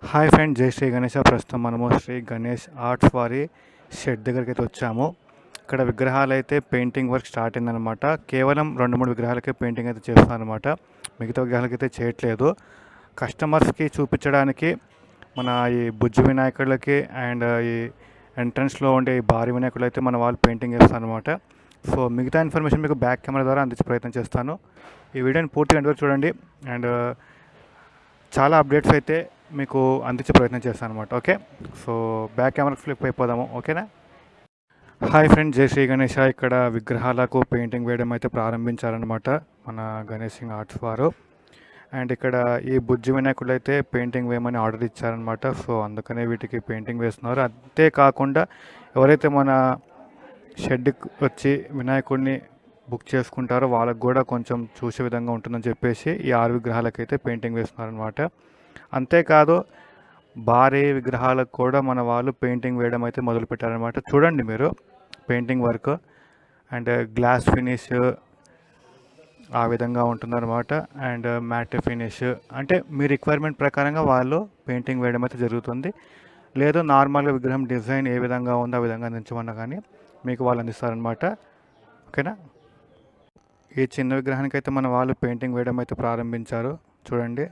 Hi friend, జై శ్రీ గణేష. ప్రస్తుతం మనము శ్రీ గణేష్ ఆర్ట్స్ వారి షెడ్ దగ్గరికి అయితే వచ్చాము. ఇక్కడ విగ్రహాలు అయితే పెయింటింగ్ వర్క్ స్టార్ట్ అయిందనమాట. కేవలం 2-3 విగ్రహాలకే పెయింటింగ్ అయితే చేస్తారనమాట. మిగతా విగ్రహాలకి అయితే చేయట్లేదు. కస్టమర్స్కి చూపించడానికి మన ఈ బుజ్జి వినాయకులకి అండ్ ఈ ఎంట్రన్స్లో ఉండే ఈ భారీ వినాయకులు అయితే మన వాళ్ళు పెయింటింగ్ చేస్తారనమాట. సో మిగతా ఇన్ఫర్మేషన్ మీకు బ్యాక్ కెమెరా ద్వారా అందించే ప్రయత్నం చేస్తాను. ఈ వీడియోని పూర్తిగా ఎంతవరకు చూడండి అండ్ చాలా అప్డేట్స్ అయితే మీకు అందించే ప్రయత్నం చేస్తాను అనమాట. Okay, so back camera flip అయిపోదాము. ఓకేనా. హాయ్ ఫ్రెండ్, జై శ్రీ గణేష. ఇక్కడ విగ్రహాలకు పెయింటింగ్ వేయడం అయితే ప్రారంభించారనమాట మన గణేష్ సింగ్ ఆర్ట్స్ వారు. అండ్ ఇక్కడ ఈ బుజ్జి వినాయకులు అయితే పెయింటింగ్ వేయమని ఆర్డర్ ఇచ్చారనమాట. సో అందుకనే వీటికి పెయింటింగ్ వేస్తున్నారు. అంతేకాకుండా ఎవరైతే మన షెడ్కి వచ్చి వినాయకుడిని బుక్ చేసుకుంటారో వాళ్ళకు కూడా కొంచెం చూసే విధంగా ఉంటుందని చెప్పేసి ఈ 6 విగ్రహాలకైతే పెయింటింగ్ వేస్తున్నారనమాట. అంతేకాదు భారీ విగ్రహాలకు కూడా మన వాళ్ళు పెయింటింగ్ వేయడం అయితే మొదలుపెట్టారనమాట. చూడండి మీరు painting work and glass finish ఆ విధంగా ఉంటుందన్నమాట. అండ్ మ్యాట్ ఫినిష్ అంటే మీ రిక్వైర్మెంట్ ప్రకారంగా వాళ్ళు పెయింటింగ్ వేయడం అయితే జరుగుతుంది. లేదు నార్మల్గా విగ్రహం డిజైన్ ఏ విధంగా ఉందో ఆ విధంగా అందించమన్నా కానీ మీకు వాళ్ళు అందిస్తారనమాట. ఓకేనా. ఈ చిన్న విగ్రహానికి అయితే మన వాళ్ళు పెయింటింగ్ వేయడం అయితే ప్రారంభించారు. చూడండి,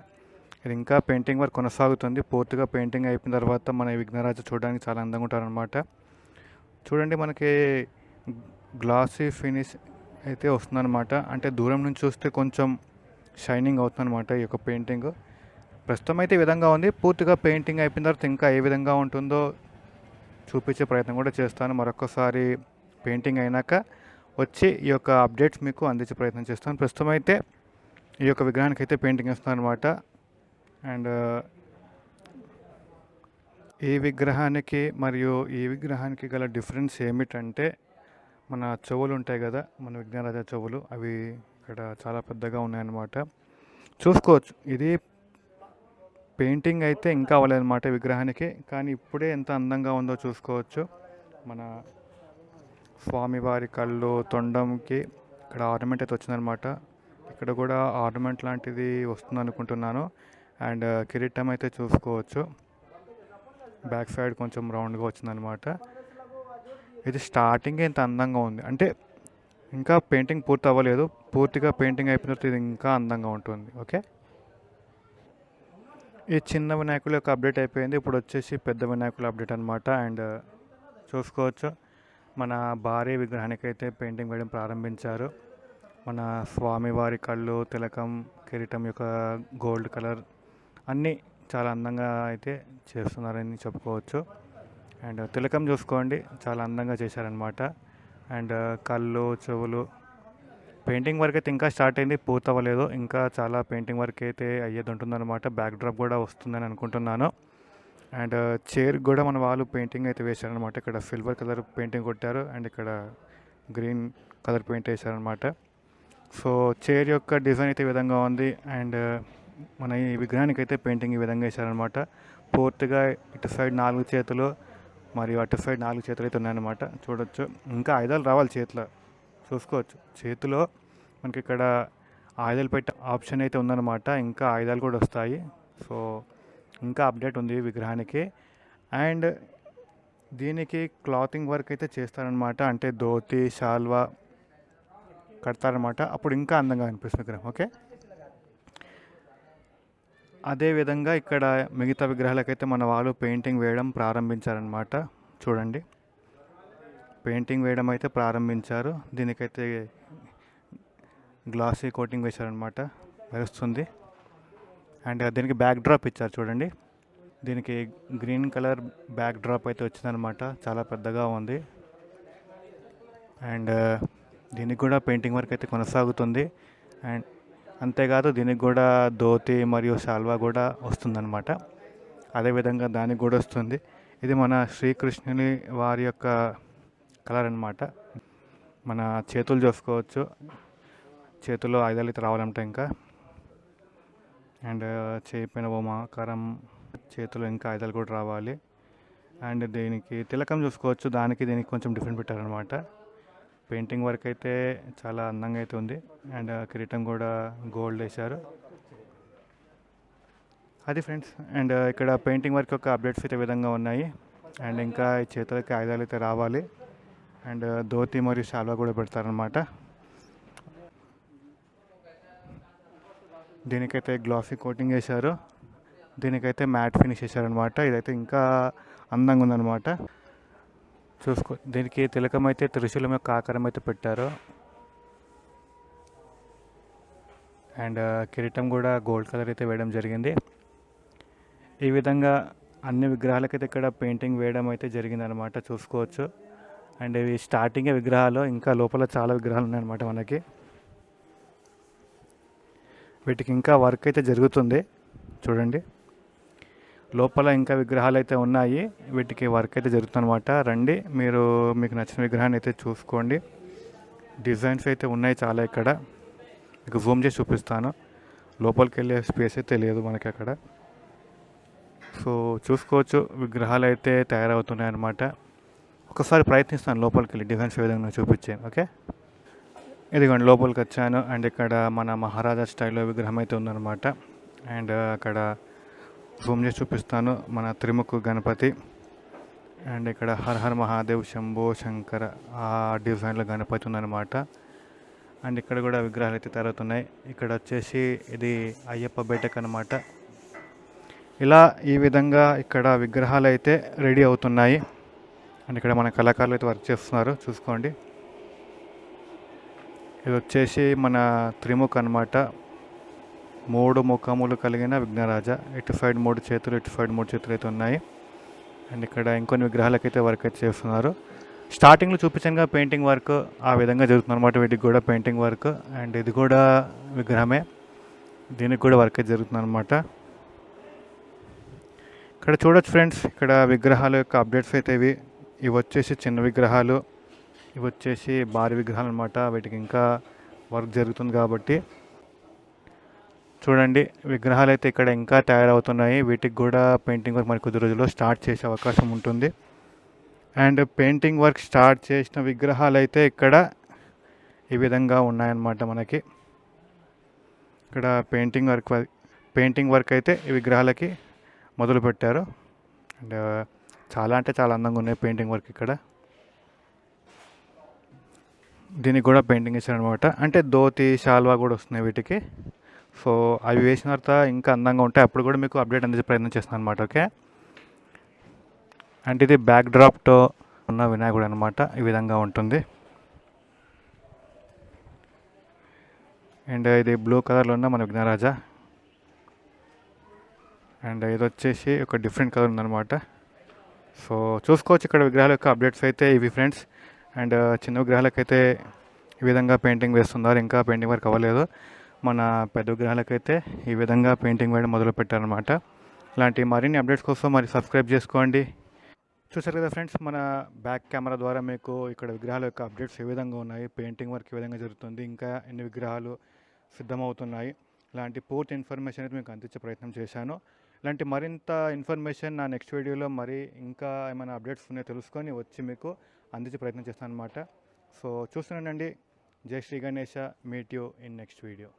ఇది ఇంకా పెయింటింగ్ వర్క్ కొనసాగుతుంది. పూర్తిగా పెయింటింగ్ అయిపోయిన తర్వాత మన విఘ్నరాజు చూడడానికి చాలా అందంగా ఉంటారనమాట. చూడండి, మనకి గ్లాసీ ఫినిష్ అయితే వస్తుందన్నమాట. అంటే దూరం నుంచి చూస్తే కొంచెం షైనింగ్ అవుతుందన్నమాట ఈ యొక్క పెయింటింగ్. ప్రస్తుతం అయితే ఈ విధంగా ఉంది. పూర్తిగా పెయింటింగ్ అయిపోయిన తర్వాత ఇంకా ఏ విధంగా ఉంటుందో చూపించే ప్రయత్నం కూడా చేస్తాను. మరొకసారి పెయింటింగ్ అయినాక వచ్చి ఈ యొక్క అప్డేట్స్ మీకు అందించే ప్రయత్నం చేస్తాను. ప్రస్తుతం అయితే ఈ యొక్క విగ్రహానికి అయితే పెయింటింగ్ వేస్తాను అనమాట. అండ్ ఈ విగ్రహానికి మరియు ఈ విగ్రహానికి గల డిఫరెన్స్ ఏమిటంటే మన చెవులు ఉంటాయి కదా, మన విఘ్నరాజ చెవులు, అవి ఇక్కడ చాలా పెద్దగా ఉన్నాయన్నమాట. చూసుకోవచ్చు, ఇది పెయింటింగ్ అయితే ఇంకా అవ్వలేదన్నమాట విగ్రహానికి. కానీ ఇప్పుడే ఎంత అందంగా ఉందో చూసుకోవచ్చు. మన స్వామివారి కళ్ళు, తొండంకి ఇక్కడ ఆర్నమెంట్ అయితే వచ్చిందనమాట. ఇక్కడ కూడా ఆర్నమెంట్ లాంటిది వస్తుంది అనుకుంటున్నాను. అండ్ కిరీటం అయితే చూసుకోవచ్చు, బ్యాక్ సైడ్ కొంచెం రౌండ్గా వచ్చిందనమాట. ఇది స్టార్టింగ్ ఇంత అందంగా ఉంది అంటే ఇంకా పెయింటింగ్ పూర్తి అవ్వలేదు. పూర్తిగా పెయింటింగ్ అయిపోయిన తర్వాత ఇది ఇంకా అందంగా ఉంటుంది. ఓకే, ఈ చిన్న వినాయకుల యొక్క అప్డేట్ అయిపోయింది. ఇప్పుడు వచ్చేసి పెద్ద వినాయకుల అప్డేట్ అనమాట. అండ్ చూసుకోవచ్చు, మన భారీ విగ్రహానికి అయితే పెయింటింగ్ వేయడం ప్రారంభించారు. మన స్వామివారి కళ్ళు, తిలకం, కిరీటం యొక్క గోల్డ్ కలర్ అన్నీ చాలా అందంగా అయితే చేస్తున్నారని చెప్పుకోవచ్చు. అండ్ తిలకం చూసుకోండి, చాలా అందంగా చేశారనమాట. అండ్ కళ్ళు, చెవులు పెయింటింగ్ వర్క్ అయితే ఇంకా స్టార్ట్ అయింది, పూర్తి అవ్వలేదు. ఇంకా చాలా పెయింటింగ్ వర్క్ అయితే అయ్యేది ఉంటుందన్నమాట. బ్యాక్ డ్రాప్ కూడా వస్తుందని అనుకుంటున్నాను. అండ్ చైర్ కూడా మన వాళ్ళు పెయింటింగ్ అయితే వేశారనమాట. ఇక్కడ సిల్వర్ కలర్ పెయింటింగ్ కొట్టారు అండ్ ఇక్కడ గ్రీన్ కలర్ పెయింట్ వేశారనమాట. సో చైర్ యొక్క డిజైన్ అయితే ఈ విధంగా ఉంది. అండ్ మన ఈ విగ్రహానికి అయితే పెయింటింగ్ ఈ విధంగా వేశారనమాట. పూర్తిగా ఇటు సైడ్ 4 చేతులు మరియు అటు సైడ్ 4 చేతులు అయితే ఉన్నాయన్నమాట. చూడొచ్చు, ఇంకా ఆయుధాలు రావాలి చేతిలో. చూసుకోవచ్చు, చేతిలో మనకి ఇక్కడ ఆయుధాలు పెట్టే ఆప్షన్ అయితే ఉందన్నమాట. ఇంకా ఆయుధాలు కూడా వస్తాయి. సో ఇంకా అప్డేట్ ఉంది విగ్రహానికి. అండ్ దీనికి క్లాతింగ్ వర్క్ అయితే చేస్తారనమాట. అంటే ధోతి, శాల్వా కడతారనమాట. అప్పుడు ఇంకా అందంగా అనిపిస్తుంది విగ్రహం. ఓకే, అదేవిధంగా ఇక్కడ మిగతా విగ్రహాలకైతే మన వాళ్ళు పెయింటింగ్ వేయడం ప్రారంభించారనమాట. చూడండి, పెయింటింగ్ వేయడం అయితే ప్రారంభించారు. దీనికైతే గ్లాసీ కోటింగ్ వేశారనమాట, మెరుస్తుంది. అండ్ దీనికి బ్యాక్ డ్రాప్ ఇచ్చారు చూడండి. దీనికి గ్రీన్ కలర్ బ్యాక్ డ్రాప్ అయితే వచ్చిందనమాట. చాలా పెద్దగా ఉంది. అండ్ దీనికి కూడా పెయింటింగ్ వర్క్ అయితే కొనసాగుతుంది. అండ్ అంతేకాదు దీనికి కూడా ధోతి మరియు శాల్వా కూడా వస్తుందన్నమాట. అదేవిధంగా దానికి కూడా వస్తుంది. ఇది మన శ్రీకృష్ణుని వారి యొక్క కలర్ అనమాట. మన చేతులు చూసుకోవచ్చు, చేతుల్లో ఆయుధాలు అయితే రావాలంటే ఇంకా. అండ్ చేయిపోయిన ఓమాకారం చేతులు ఇంకా ఆయుధాలు కూడా రావాలి. అండ్ దీనికి తిలకం చూసుకోవచ్చు, దానికి దీనికి కొంచెం డిఫరెంట్ పెట్టారనమాట. పెయింటింగ్ వర్క్ అయితే చాలా అందంగా అయితే ఉంది. అండ్ కిరీటం కూడా గోల్డ్ వేశారు. అది ఫ్రెండ్స్. అండ్ ఇక్కడ పెయింటింగ్ వర్క్ యొక్క అప్డేట్స్ అయితే ఈ విధంగా ఉన్నాయి. అండ్ ఇంకా ఈ చేతులకి ఆయుధాలు అయితే రావాలి. అండ్ ధోతి మరియు శాల్వా కూడా పెడతారనమాట. దీనికైతే గ్లాసీ కోటింగ్ వేశారు. దీనికైతే మ్యాట్ ఫినిష్ చేశారనమాట. ఇదైతే ఇంకా అందంగా ఉందన్నమాట. చూసుకో, దీనికి తిలకం అయితే త్రిశూలం యొక్క ఆకారం అయితే పెట్టారు. అండ్ కిరీటం కూడా గోల్డ్ కలర్ అయితే వేయడం జరిగింది. ఈ విధంగా అన్ని విగ్రహాలకైతే ఇక్కడ పెయింటింగ్ వేయడం అయితే జరిగిందనమాట, చూసుకోవచ్చు. అండ్ ఇవి స్టార్టింగే విగ్రహాలు, ఇంకా లోపల చాలా విగ్రహాలు ఉన్నాయన్నమాట మనకి. వీటికి ఇంకా వర్క్ అయితే జరుగుతుంది, చూడండి. లోపల ఇంకా విగ్రహాలు అయితే ఉన్నాయి, వీటికి వర్క్ అయితే జరుగుతుందన్నమాట. రండి, మీకు నచ్చిన విగ్రహాన్ని అయితే చూసుకోండి. డిజైన్స్ అయితే ఉన్నాయి చాలా ఇక్కడ. మీకు జూమ్ చేసి చూపిస్తాను. లోపలికి వెళ్ళే స్పేస్ అయితే లేదు మనకి అక్కడ. సో చూసుకోవచ్చు, విగ్రహాలు అయితే తయారవుతున్నాయి అన్నమాట. ఒకసారి ప్రయత్నిస్తాను లోపలికి వెళ్ళి డిజైన్స్ ఏ విధంగా చూపించాను. ఓకే, ఇదిగోండి లోపలికి వచ్చాను. అండ్ ఇక్కడ మన మహారాజా స్టైల్లో విగ్రహం అయితే ఉందన్నమాట. అండ్ అక్కడ జూమ్ చేసి చూపిస్తాను, మన త్రిముఖ గణపతి. అండ్ ఇక్కడ హర్ హర్ మహాదేవ్ శంభో శంకర ఆ డిజైన్లో గణపతి ఉందన్నమాట. అండ్ ఇక్కడ కూడా విగ్రహాలు అయితే తయారవుతున్నాయి. ఇక్కడ వచ్చేసి ఇది అయ్యప్ప బేటక్ అనమాట. ఇలా ఈ విధంగా ఇక్కడ విగ్రహాలు అయితే రెడీ అవుతున్నాయి. అండ్ ఇక్కడ మన కళాకారులు అయితే వర్క్ చేస్తున్నారు, చూసుకోండి. ఇది వచ్చేసి మన త్రిముఖ అనమాట. 3 ముఖములు కలిగిన విఘ్నరాజ. ఇటు సైడ్ 3 చేతులు, ఇటు సైడ్ 3 చేతులు అయితే ఉన్నాయి. అండ్ ఇక్కడ ఇంకొన్ని విగ్రహాలకైతే వర్క్ అయితే చేస్తున్నారు. స్టార్టింగ్లో చూపించానుగా పెయింటింగ్ వర్క్, ఆ విధంగా జరుగుతుంది అనమాట. వీటికి కూడా పెయింటింగ్ వర్క్. అండ్ ఇది కూడా విగ్రహమే, దీనికి కూడా వర్క్ అయితే జరుగుతుంది అనమాట. ఇక్కడ చూడొచ్చు ఫ్రెండ్స్, ఇక్కడ విగ్రహాల యొక్క అప్డేట్స్ అయితే ఇవి వచ్చేసి చిన్న విగ్రహాలు, ఇవి వచ్చేసి భారీ విగ్రహాలు అనమాట. వీటికి ఇంకా వర్క్ జరుగుతుంది కాబట్టి చూడండి, విగ్రహాలు అయితే ఇక్కడ ఇంకా తయారవుతున్నాయి. వీటికి కూడా పెయింటింగ్ వర్క్ మరి కొద్ది రోజుల్లో స్టార్ట్ చేసే అవకాశం ఉంటుంది. అండ్ పెయింటింగ్ వర్క్ స్టార్ట్ చేసిన విగ్రహాలు అయితే ఇక్కడ ఈ విధంగా ఉన్నాయన్నమాట మనకి. ఇక్కడ పెయింటింగ్ వర్క్ అయితే ఈ విగ్రహాలకి మొదలు పెట్టారు. అండ్ చాలా అంటే చాలా అందంగా ఉన్నాయి పెయింటింగ్ వర్క్ ఇక్కడ. దీనికి కూడా పెయింటింగ్ ఇచ్చారనమాట. అంటే ధోతి శాల్వా కూడా వస్తున్నాయి వీటికి. సో అవి వేసిన తర్వాత ఇంకా అందంగా ఉంటాయి. అప్పుడు కూడా మీకు అప్డేట్ అందించే ప్రయత్నం చేస్తున్నాను అనమాట. ఓకే, అంటే ఇది బ్యాక్ డ్రాప్తో ఉన్న వినాయకుడు అనమాట. ఈ విధంగా ఉంటుంది. అండ్ ఇది బ్లూ కలర్లో ఉన్న మన విఘ్నరాజా. అండ్ ఇది వచ్చేసి ఒక డిఫరెంట్ కలర్ ఉందన్నమాట. సో చూసుకోవచ్చు, ఇక్కడ విగ్రహాల యొక్క అప్డేట్స్ అయితే ఇవి ఫ్రెండ్స్. అండ్ చిన్న విగ్రహాలకైతే ఈ విధంగా పెయింటింగ్ వేస్తున్నారు, ఇంకా పెయింటింగ్ వర్క్ అవ్వలేదు. మన పెద్ద విగ్రహాలకైతే ఈ విధంగా పెయింటింగ్ వేయడం మొదలు పెట్టారనమాట. ఇలాంటి మరిన్ని అప్డేట్స్ కోసం మరి సబ్స్క్రైబ్ చేసుకోండి. చూసారు కదా ఫ్రెండ్స్, మన బ్యాక్ కెమెరా ద్వారా మీకు ఇక్కడ విగ్రహాల యొక్క అప్డేట్స్ ఏ విధంగా ఉన్నాయి, పెయింటింగ్ వర్క్ ఏ విధంగా జరుగుతుంది, ఇంకా ఎన్ని విగ్రహాలు సిద్ధమవుతున్నాయి, ఇలాంటి పూర్తి ఇన్ఫర్మేషన్ అయితే మీకు అందించే ప్రయత్నం చేశాను. ఇలాంటి మరింత ఇన్ఫర్మేషన్ నా నెక్స్ట్ వీడియోలో మరి ఇంకా ఏమైనా అప్డేట్స్ ఉన్నాయో తెలుసుకొని వచ్చి మీకు అందించే ప్రయత్నం చేస్తాను అనమాట. సో చూస్తున్నానండి. జై Shri Ganesha. Meet you in next video.